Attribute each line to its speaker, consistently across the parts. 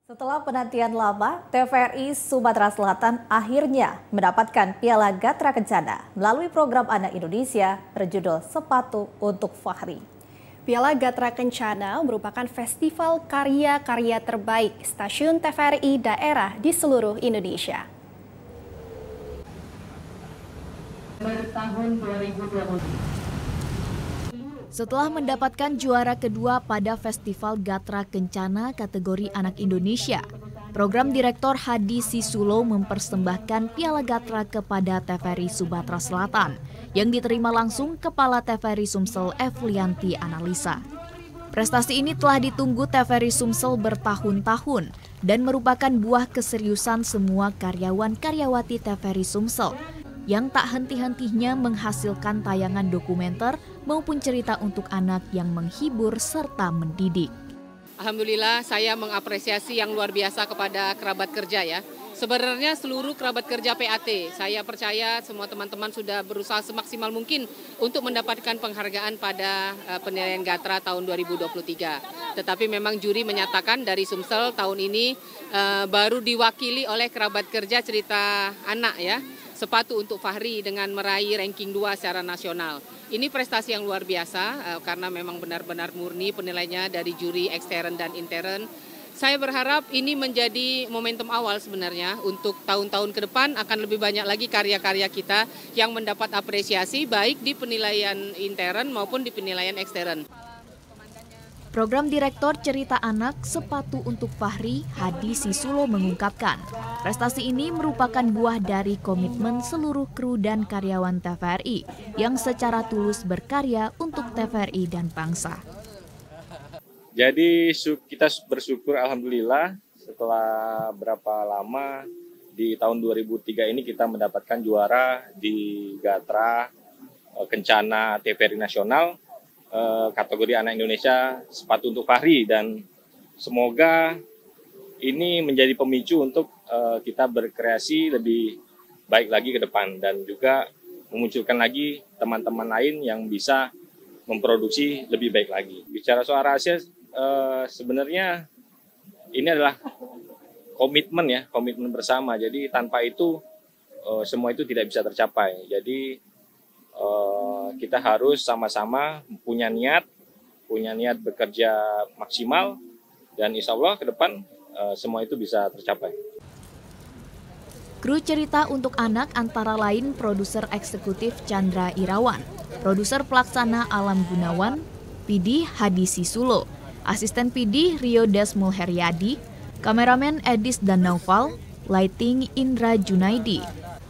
Speaker 1: Setelah penantian lama, TVRI Sumatera Selatan akhirnya mendapatkan Piala Gatra Kencana melalui program Anak Indonesia berjudul Sepatu untuk Fahri.
Speaker 2: Piala Gatra Kencana merupakan festival karya-karya terbaik stasiun TVRI daerah di seluruh Indonesia.
Speaker 3: Tahun 2020.
Speaker 4: Setelah mendapatkan juara kedua pada Festival Gatra Kencana kategori Anak Indonesia, Program Direktor Hadi Sisulo mempersembahkan Piala Gatra kepada TVRI Sumatera Selatan yang diterima langsung Kepala TVRI Sumsel Evlianti Analisa. Prestasi ini telah ditunggu TVRI Sumsel bertahun-tahun dan merupakan buah keseriusan semua karyawan-karyawati TVRI Sumsel yang tak henti-hentinya menghasilkan tayangan dokumenter maupun cerita untuk anak yang menghibur serta mendidik.
Speaker 5: Alhamdulillah saya mengapresiasi yang luar biasa kepada kerabat kerja ya. Sebenarnya seluruh kerabat kerja PAT, saya percaya semua teman-teman sudah berusaha semaksimal mungkin untuk mendapatkan penghargaan pada penilaian Gatra tahun 2023. Tetapi memang juri menyatakan dari Sumsel tahun ini baru diwakili oleh kerabat kerja cerita anak ya. Sepatu untuk Fahri dengan meraih ranking 2 secara nasional. Ini prestasi yang luar biasa karena memang benar-benar murni penilainya dari juri ekstern dan intern. Saya berharap ini menjadi momentum awal sebenarnya untuk tahun-tahun ke depan akan lebih banyak lagi karya-karya kita yang mendapat apresiasi baik di penilaian intern maupun di penilaian ekstern.
Speaker 4: Program Direktor Cerita Anak Sepatu untuk Fahri, Hadi Sisulo mengungkapkan, prestasi ini merupakan buah dari komitmen seluruh kru dan karyawan TVRI yang secara tulus berkarya untuk TVRI dan bangsa.
Speaker 6: Jadi kita bersyukur alhamdulillah setelah berapa lama di tahun 2003 ini kita mendapatkan juara di Gatra Kencana TVRI Nasional. Kategori Anak Indonesia Sepatu untuk Fahri, dan semoga ini menjadi pemicu untuk kita berkreasi lebih baik lagi ke depan dan juga memunculkan lagi teman-teman lain yang bisa memproduksi lebih baik lagi. Bicara soal rahasia, sebenarnya ini adalah komitmen ya, komitmen bersama. Jadi tanpa itu semua itu tidak bisa tercapai. Jadi kita harus sama-sama punya niat bekerja maksimal, dan insya Allah ke depan semua itu bisa tercapai.
Speaker 4: Kru cerita untuk anak antara lain produser eksekutif Chandra Irawan, produser pelaksana Alam Gunawan, PD Hadi Sisulo, asisten PD Rio Desmul Heryadi, kameramen Edis dan Naufal, lighting Indra Junaidi,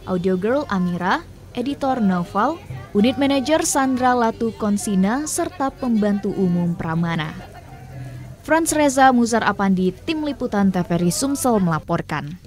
Speaker 4: audio girl Amira, editor Naufal, unit manajer Sandra Latu Konsina, serta pembantu umum Pramana. Frans Reza Muzar Apandi, Tim Liputan TVRI Sumsel melaporkan.